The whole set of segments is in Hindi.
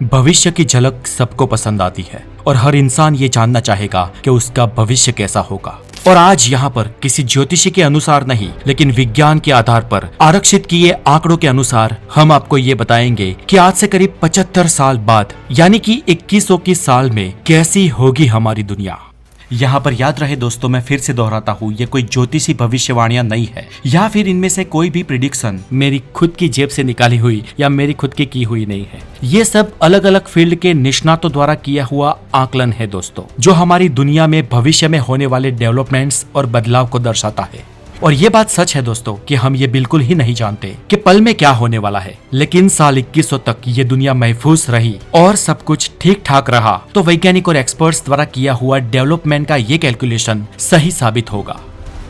भविष्य की झलक सबको पसंद आती है और हर इंसान ये जानना चाहेगा कि उसका भविष्य कैसा होगा। और आज यहाँ पर किसी ज्योतिषी के अनुसार नहीं, लेकिन विज्ञान के आधार पर आरक्षित किए आंकड़ों के अनुसार हम आपको ये बताएंगे कि आज से करीब 75 साल बाद यानी कि 2100 की साल में कैसी होगी हमारी दुनिया। यहाँ पर याद रहे दोस्तों, मैं फिर से दोहराता हूँ, ये कोई ज्योतिषी भविष्यवाणियां नहीं है या फिर इनमें से कोई भी प्रिडिक्शन मेरी खुद की जेब से निकाली हुई या मेरी खुद की हुई नहीं है। ये सब अलग अलग फील्ड के निष्णातों द्वारा किया हुआ आकलन है दोस्तों, जो हमारी दुनिया में भविष्य में होने वाले डेवलपमेंट्स और बदलाव को दर्शाता है। और ये बात सच है दोस्तों कि हम ये बिल्कुल ही नहीं जानते कि पल में क्या होने वाला है, लेकिन साल 2100 तक ये दुनिया महफूज रही और सब कुछ ठीक ठाक रहा तो वैज्ञानिक और एक्सपर्ट्स द्वारा किया हुआ डेवलपमेंट का ये कैलकुलेशन सही साबित होगा।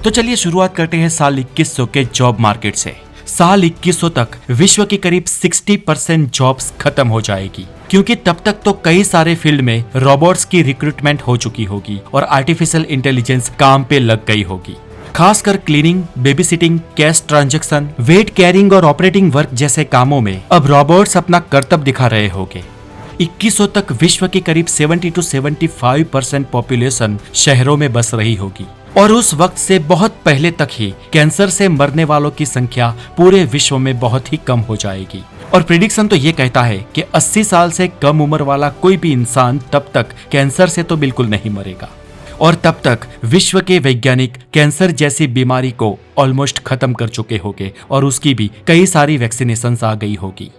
तो चलिए शुरुआत करते हैं साल 2100 के जॉब मार्केट से। साल 2100 तक विश्व की करीब 60% जॉब्स खत्म हो जाएगी, क्योंकि तब तक तो कई सारे फील्ड में रोबोट्स की रिक्रूटमेंट हो चुकी होगी और आर्टिफिशियल इंटेलिजेंस काम पे लग गई होगी। खासकर cleaning, baby sitting, cash transaction, weight carrying और ऑपरेटिंग वर्क जैसे कामों में अब रोबोट्स अपना कर्तव्य दिखा रहे होंगे। 2100 तक विश्व की करीब 70 to 75% पॉपुलेशन शहरों में बस रही होगी और उस वक्त से बहुत पहले तक ही कैंसर से मरने वालों की संख्या पूरे विश्व में बहुत ही कम हो जाएगी। और प्रिडिक्शन तो ये कहता है कि 80 साल से कम उम्र वाला कोई भी इंसान तब तक कैंसर से तो बिल्कुल नहीं मरेगा और तब तक विश्व के वैज्ञानिक कैंसर जैसी बीमारी को ऑलमोस्ट खत्म कर चुके होंगे और उसकी भी कई सारी वैक्सीनेशंस आ गई होगी।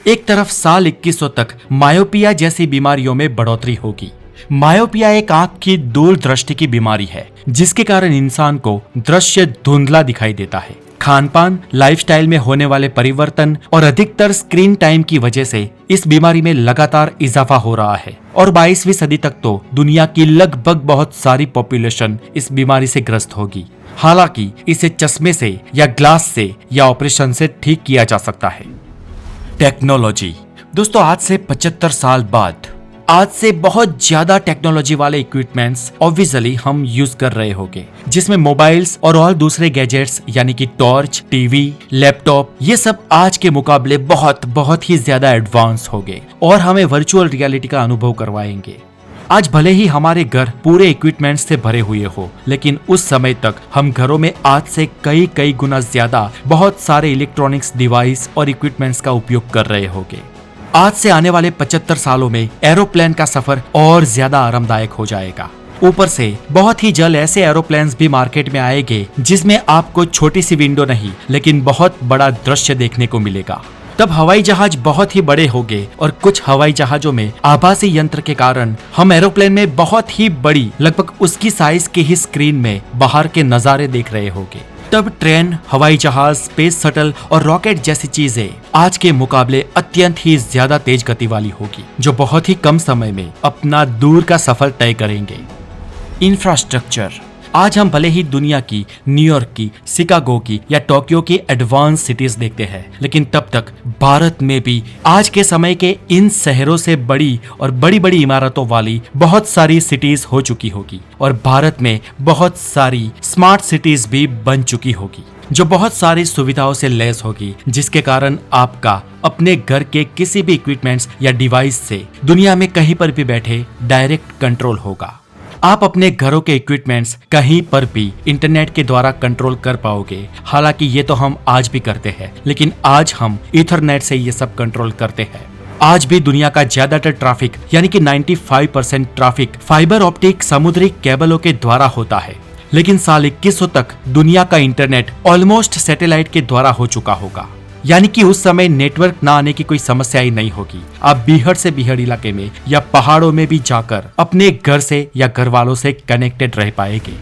एक तरफ साल 2100 तक मायोपिया जैसी बीमारियों में बढ़ोतरी होगी। मायोपिया एक आंख की दूरदृष्टि की बीमारी है जिसके कारण इंसान को दृश्य धुंधला दिखाई देता है। खानपान, लाइफस्टाइल में होने वाले परिवर्तन और अधिकतर स्क्रीन टाइम की वजह से इस बीमारी में लगातार इजाफा हो रहा है और 22वीं सदी तक तो दुनिया की लगभग बहुत सारी पॉपुलेशन इस बीमारी से ग्रस्त होगी। हालांकि इसे चश्मे से या ग्लास से या ऑपरेशन से ठीक किया जा सकता है। टेक्नोलॉजी दोस्तों, आज से 75 साल बाद आज से बहुत ज्यादा टेक्नोलॉजी वाले इक्विपमेंट्स ऑब्वियसली हम यूज कर रहे होंगे, जिसमें मोबाइल्स और दूसरे गैजेट्स यानी कि टॉर्च, टीवी, लैपटॉप, ये सब आज के मुकाबले बहुत ही ज्यादा एडवांस हो गए और हमें वर्चुअल रियलिटी का अनुभव करवाएंगे। आज भले ही हमारे घर पूरे इक्विपमेंट्स से भरे हुए हो, लेकिन उस समय तक हम घरों में आज से कई गुना ज्यादा बहुत सारे इलेक्ट्रॉनिक्स डिवाइस और इक्विपमेंट्स का उपयोग कर रहे होंगे। आज से आने वाले 75 सालों में एरोप्लेन का सफर और ज्यादा आरामदायक हो जाएगा। ऊपर से बहुत ही जल्द ऐसे एरोप्लेन्स भी मार्केट में आएंगे जिसमें आपको छोटी सी विंडो नहीं लेकिन बहुत बड़ा दृश्य देखने को मिलेगा। तब हवाई जहाज बहुत ही बड़े होंगे और कुछ हवाई जहाजों में आभासी यंत्र के कारण हम एरोप्लेन में बहुत ही बड़ी, लगभग उसकी साइज की ही स्क्रीन में बाहर के नजारे देख रहे होंगे। तब ट्रेन, हवाई जहाज, स्पेस शटल और रॉकेट जैसी चीजें आज के मुकाबले अत्यंत ही ज्यादा तेज गति वाली होगी, जो बहुत ही कम समय में अपना दूर का सफर तय करेंगे। इंफ्रास्ट्रक्चर, आज हम भले ही दुनिया की, न्यूयॉर्क की, शिकागो की या टोक्यो की एडवांस सिटीज देखते हैं, लेकिन तब तक भारत में भी आज के समय के इन शहरों से बड़ी और बड़ी इमारतों वाली बहुत सारी सिटीज हो चुकी होगी और भारत में बहुत सारी स्मार्ट सिटीज भी बन चुकी होगी, जो बहुत सारी सुविधाओं से लैस होगी, जिसके कारण आपका अपने घर के किसी भी इक्विपमेंट्स या डिवाइस से दुनिया में कहीं पर भी बैठे डायरेक्ट कंट्रोल होगा। आप अपने घरों के इक्विपमेंट्स कहीं पर भी इंटरनेट के द्वारा कंट्रोल कर पाओगे। हालांकि ये तो हम आज भी करते हैं, लेकिन आज हम ईथरनेट से ये सब कंट्रोल करते हैं। आज भी दुनिया का ज्यादातर ट्रैफिक यानी कि 95% ट्रैफिक फाइबर ऑप्टिक समुद्री केबलों के द्वारा होता है, लेकिन साल 2100 तक दुनिया का इंटरनेट ऑलमोस्ट सैटेलाइट के द्वारा हो चुका होगा। यानी कि उस समय नेटवर्क ना आने की कोई समस्या ही नहीं होगी। आप बीहड़ से बीहड़ इलाके में या पहाड़ों में भी जाकर अपने घर से या घर वालों से कनेक्टेड रह पाएंगे।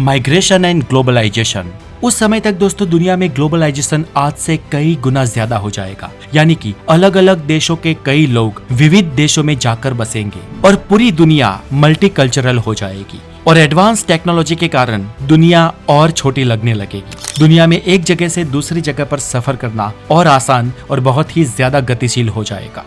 माइग्रेशन एंड ग्लोबलाइजेशन, उस समय तक दोस्तों दुनिया में ग्लोबलाइजेशन आज से कई गुना ज्यादा हो जाएगा। यानी कि अलग अलग देशों के कई लोग विविध देशों में जाकर बसेंगे और पूरी दुनिया मल्टीकल्चरल हो जाएगी और एडवांस टेक्नोलॉजी के कारण दुनिया और छोटी लगने लगेगी। दुनिया में एक जगह से दूसरी जगह पर सफर करना और आसान और बहुत ही ज्यादा गतिशील हो जाएगा।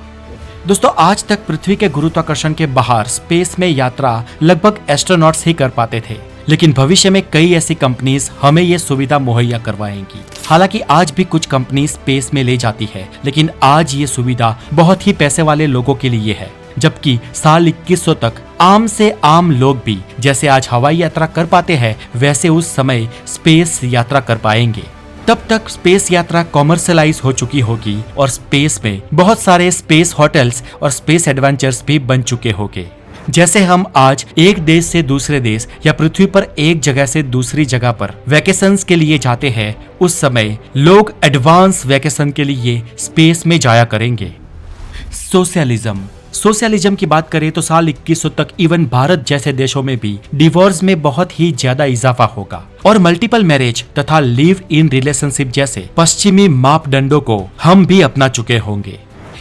दोस्तों, आज तक पृथ्वी के गुरुत्वाकर्षण के बाहर स्पेस में यात्रा लगभग एस्ट्रोनॉट्स ही कर पाते थे, लेकिन भविष्य में कई ऐसी कंपनीज हमें ये सुविधा मुहैया करवाएंगी। हालांकि आज भी कुछ कंपनी स्पेस में ले जाती है, लेकिन आज ये सुविधा बहुत ही पैसे वाले लोगों के लिए है, जबकि साल 2100 तक आम से आम लोग भी जैसे आज हवाई यात्रा कर पाते हैं वैसे उस समय स्पेस यात्रा कर पाएंगे। तब तक स्पेस यात्रा कॉमर्शलाइज हो चुकी होगी और स्पेस में बहुत सारे स्पेस होटल्स और स्पेस एडवेंचर्स भी बन चुके होंगे। जैसे हम आज एक देश से दूसरे देश या पृथ्वी पर एक जगह से दूसरी जगह पर वैकेशंस के लिए जाते हैं, उस समय लोग एडवांस वैकेशन के लिए स्पेस में जाया करेंगे। सोशलिज्म की बात करें तो साल 2100 तक इवन भारत जैसे देशों में भी डिवोर्स में बहुत ही ज्यादा इजाफा होगा और मल्टीपल मैरिज तथा लिव इन रिलेशनशिप जैसे पश्चिमी मापदंडों को हम भी अपना चुके होंगे।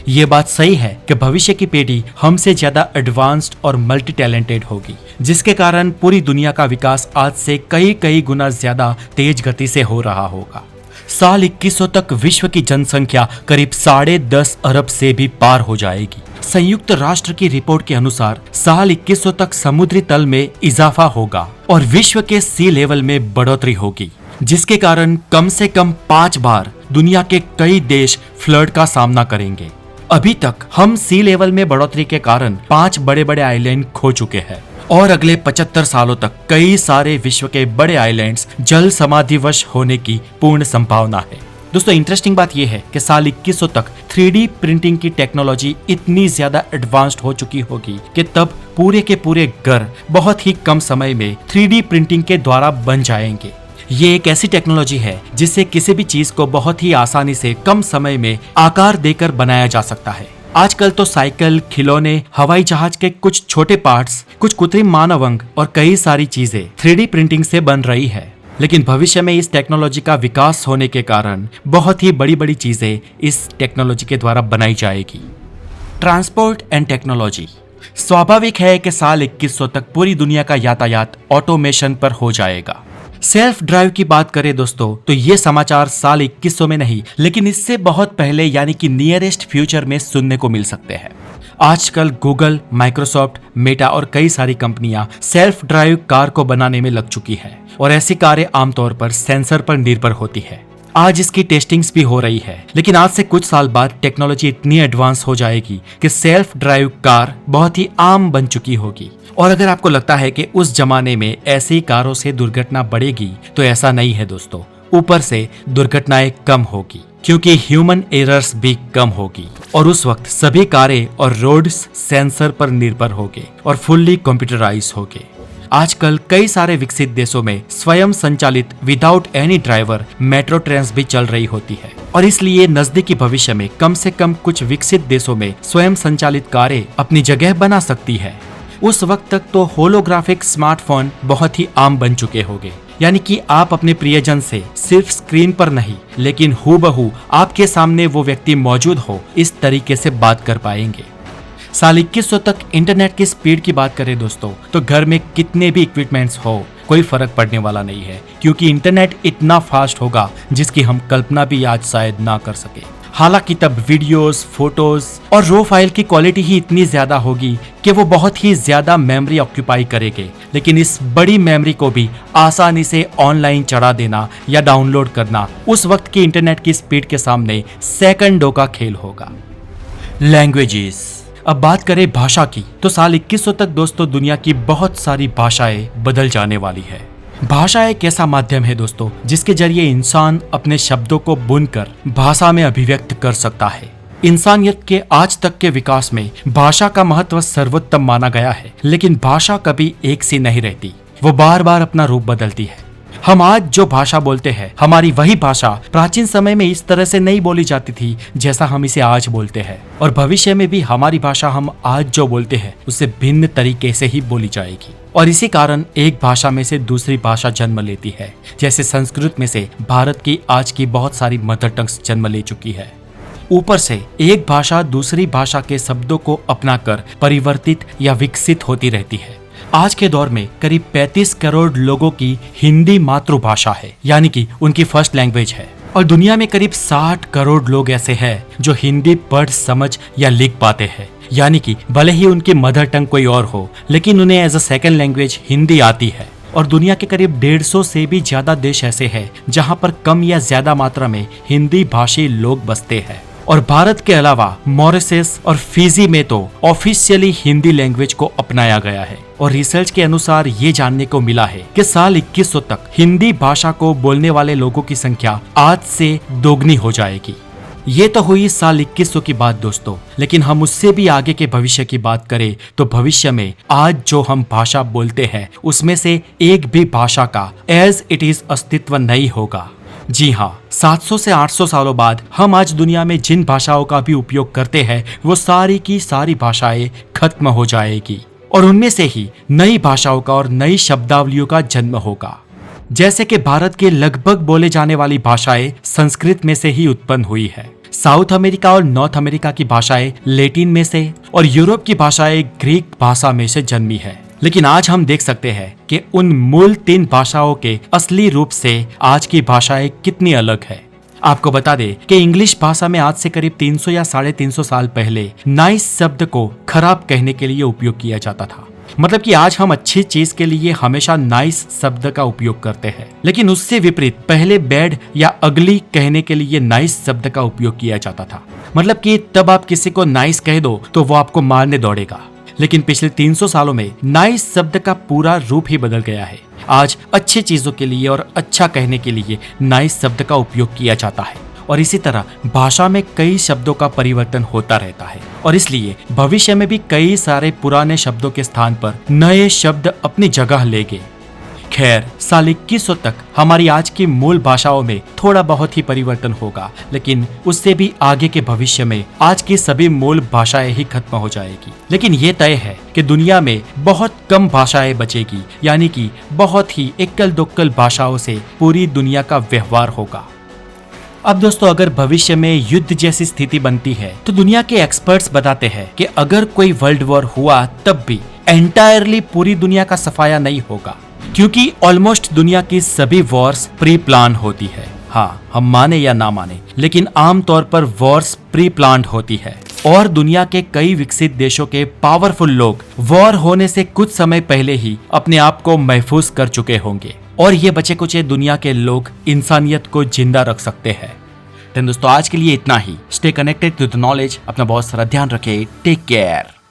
ये बात सही है कि भविष्य की पीढ़ी हमसे ज्यादा एडवांस्ड और मल्टी टैलेंटेड होगी, जिसके कारण पूरी दुनिया का विकास आज से कई गुना ज्यादा तेज गति से हो रहा होगा। साल 2100 तक विश्व की जनसंख्या करीब 10.5 अरब से भी पार हो जाएगी। संयुक्त राष्ट्र की रिपोर्ट के अनुसार साल 2100 तक समुद्री तल में इजाफा होगा और विश्व के सी लेवल में बढ़ोतरी होगी, जिसके कारण कम से कम 5 बार दुनिया के कई देश फ्लड का सामना करेंगे। अभी तक हम सी लेवल में बढ़ोतरी के कारण 5 बड़े आइलैंड खो चुके हैं और अगले 75 सालों तक कई सारे विश्व के बड़े आइलैंड्स जल समाधिवश होने की पूर्ण संभावना है। दोस्तों, इंटरेस्टिंग बात यह है कि साल 2100 तक 3D प्रिंटिंग की टेक्नोलॉजी इतनी ज्यादा एडवांस्ड हो चुकी होगी कि तब पूरे के पूरे घर बहुत ही कम समय में 3D प्रिंटिंग के द्वारा बन जाएंगे। ये एक ऐसी टेक्नोलॉजी है जिससे किसी भी चीज को बहुत ही आसानी से कम समय में आकार देकर बनाया जा सकता है। आजकल तो साइकिल, खिलौने, हवाई जहाज के कुछ छोटे पार्ट्स, कुछ कृत्रिम मानव अंग और कई सारी चीजें 3D प्रिंटिंग से बन रही है, लेकिन भविष्य में इस टेक्नोलॉजी का विकास होने के कारण बहुत ही बड़ी चीजें इस टेक्नोलॉजी के द्वारा बनाई जाएगी। Transport and technology. स्वाभाविक है कि साल 2100 तक पूरी दुनिया का यातायात ऑटोमेशन पर हो जाएगा। सेल्फ ड्राइव की बात करें दोस्तों, तो ये समाचार साल 2100 में नहीं, लेकिन इससे बहुत पहले यानी कि नियरेस्ट फ्यूचर में सुनने को मिल सकते हैं। आजकल गूगल, माइक्रोसॉफ्ट, मेटा और कई सारी कंपनियां सेल्फ ड्राइव कार को बनाने में लग चुकी है और ऐसी कारें आमतौर पर सेंसर पर निर्भर होती है। आज इसकी टेस्टिंग्स भी हो रही है, लेकिन आज से कुछ साल बाद टेक्नोलॉजी इतनी एडवांस हो जाएगी कि सेल्फ ड्राइव कार बहुत ही आम बन चुकी होगी। और अगर आपको लगता है कि उस जमाने में ऐसी कारों से दुर्घटना बढ़ेगी, तो ऐसा नहीं है दोस्तों। ऊपर से दुर्घटनाएं कम होगी क्योंकि ह्यूमन एरर्स भी कम होगी और उस वक्त सभी कारें और रोड्स सेंसर पर निर्भर होंगे और फुल्ली कंप्यूटराइज होंगे। आजकल कई सारे विकसित देशों में स्वयं संचालित without any driver metro train भी चल रही होती है और इसलिए नजदीकी भविष्य में कम से कम कुछ विकसित देशों में स्वयं संचालित कारें अपनी जगह बना सकती है। उस वक्त तक तो होलोग्राफिक स्मार्टफोन बहुत ही आम बन चुके होंगे, यानी कि आप अपने प्रियजन से सिर्फ स्क्रीन पर नहीं लेकिन हूबहू आपके सामने वो व्यक्ति मौजूद हो, इस तरीके से बात कर पाएंगे। साल 2100 तक इंटरनेट की स्पीड की बात करें दोस्तों, तो घर में कितने भी इक्विपमेंट्स हो कोई फर्क पड़ने वाला नहीं है, क्योंकि इंटरनेट इतना फास्ट होगा जिसकी हम कल्पना भी आज शायद ना कर सके। हालांकि तब वीडियोस, फोटोज और रो फाइल की क्वालिटी ही इतनी ज्यादा होगी कि वो बहुत ही ज्यादा मेमोरी ऑक्यूपाई करेंगे, लेकिन इस बड़ी मेमोरी को भी आसानी से ऑनलाइन चढ़ा देना या डाउनलोड करना उस वक्त की इंटरनेट की स्पीड के सामने सेकंडों का खेल होगा। लैंग्वेजेस। अब बात करें भाषा की, तो साल 2100 तक दोस्तों दुनिया की बहुत सारी भाषाएं बदल जाने वाली है। भाषा एक ऐसा माध्यम है दोस्तों जिसके जरिए इंसान अपने शब्दों को बुनकर भाषा में अभिव्यक्त कर सकता है। इंसानियत के आज तक के विकास में भाषा का महत्व सर्वोत्तम माना गया है, लेकिन भाषा कभी एक सी नहीं रहती, वो बार बार अपना रूप बदलती है। हम आज जो भाषा बोलते हैं, हमारी वही भाषा प्राचीन समय में इस तरह से नहीं बोली जाती थी जैसा हम इसे आज बोलते हैं, और भविष्य में भी हमारी भाषा हम आज जो बोलते हैं उससे भिन्न तरीके से ही बोली जाएगी। और इसी कारण एक भाषा में से दूसरी भाषा जन्म लेती है। जैसे संस्कृत में से भारत की आज की बहुत सारी मदर टंग्स जन्म ले चुकी है। ऊपर से एक भाषा दूसरी भाषा के शब्दों को अपनाकर परिवर्तित या विकसित होती रहती है। आज के दौर में करीब 35 करोड़ लोगों की हिंदी मातृभाषा है, यानी कि उनकी फर्स्ट लैंग्वेज है, और दुनिया में करीब 60 करोड़ लोग ऐसे हैं जो हिंदी पढ़, समझ या लिख पाते हैं, यानी कि भले ही उनकी मदर टंग कोई और हो, लेकिन उन्हें as a second language Hindi आती है। और दुनिया के करीब 150 से भी ज्यादा देश ऐसे हैं जहां पर कम या ज्यादा मात्रा में हिंदी भाषी लोग बसते हैं। और भारत के अलावा मॉरिशस और फिजी में तो ऑफिशियली हिंदी लैंग्वेज को अपनाया गया है। और रिसर्च के अनुसार ये जानने को मिला है कि साल 2100 तक हिंदी भाषा को बोलने वाले लोगों की संख्या आज से दोगुनी हो जाएगी। ये तो हुई साल 2100 की बात दोस्तों, लेकिन हम उससे भी आगे के भविष्य की बात करें तो भविष्य में आज जो हम भाषा बोलते हैं उसमें से एक भी भाषा का एज इट इज अस्तित्व नहीं होगा। जी हाँ, 700 से 800 सालों बाद हम आज दुनिया में जिन भाषाओं का भी उपयोग करते हैं वो सारी की सारी भाषाएं खत्म हो जाएगी और उनमें से ही नई भाषाओं का और नई शब्दावलियों का जन्म होगा। जैसे कि भारत के लगभग बोले जाने वाली भाषाएं संस्कृत में से ही उत्पन्न हुई है, साउथ अमेरिका और नॉर्थ अमेरिका की भाषाएं लैटिन में से और यूरोप की भाषाएं ग्रीक भाषा में से जन्मी है। लेकिन आज हम देख सकते हैं कि उन मूल 3 भाषाओं के असली रूप से आज की भाषाएं कितनी अलग है। आपको बता दें कि इंग्लिश भाषा में आज से करीब 300 या 350 साल पहले नाइस शब्द को खराब कहने के लिए उपयोग किया जाता था। मतलब कि आज हम अच्छी चीज के लिए हमेशा नाइस शब्द का उपयोग करते हैं, लेकिन उससे विपरीत पहले बैड या अगली कहने के लिए नाइस शब्द का उपयोग किया जाता था। मतलब कि तब आप किसी को नाइस कह दो तो वो आपको मारने दौड़ेगा। लेकिन पिछले 300 सालों में नाइस शब्द का पूरा रूप ही बदल गया है। आज अच्छी चीजों के लिए और अच्छा कहने के लिए नाइस शब्द का उपयोग किया जाता है और इसी तरह भाषा में कई शब्दों का परिवर्तन होता रहता है और इसलिए भविष्य में भी कई सारे पुराने शब्दों के स्थान पर नए शब्द अपनी जगह लेंगे। खैर, साल 2100 तक हमारी आज की मूल भाषाओं में थोड़ा बहुत ही परिवर्तन होगा, लेकिन उससे भी आगे के भविष्य में आज की सभी मूल भाषाएं ही खत्म हो जाएगी। लेकिन ये तय है कि दुनिया में बहुत कम भाषाएं बचेगी, यानी कि बहुत ही एकल दोक्कल भाषाओं से पूरी दुनिया का व्यवहार होगा। अब दोस्तों, अगर भविष्य में युद्ध जैसी स्थिति बनती है तो दुनिया के एक्सपर्ट्स बताते हैं कि अगर कोई वर्ल्ड वॉर हुआ तब भी एंटायरली पूरी दुनिया का सफाया नहीं होगा, क्योंकि ऑलमोस्ट दुनिया की सभी वॉर्स प्री प्लान होती है। हाँ, हम माने या ना माने, लेकिन आमतौर पर वॉर्स प्री प्लान्ड होती है और दुनिया के कई विकसित देशों के पावरफुल लोग वॉर होने से कुछ समय पहले ही अपने आप को महफूज कर चुके होंगे और ये बचे कुचे दुनिया के लोग इंसानियत को जिंदा रख सकते हैं। तो दोस्तों, आज के लिए इतना ही। Stay connected to the knowledge. अपना बहुत सारा ध्यान रखें। Take care.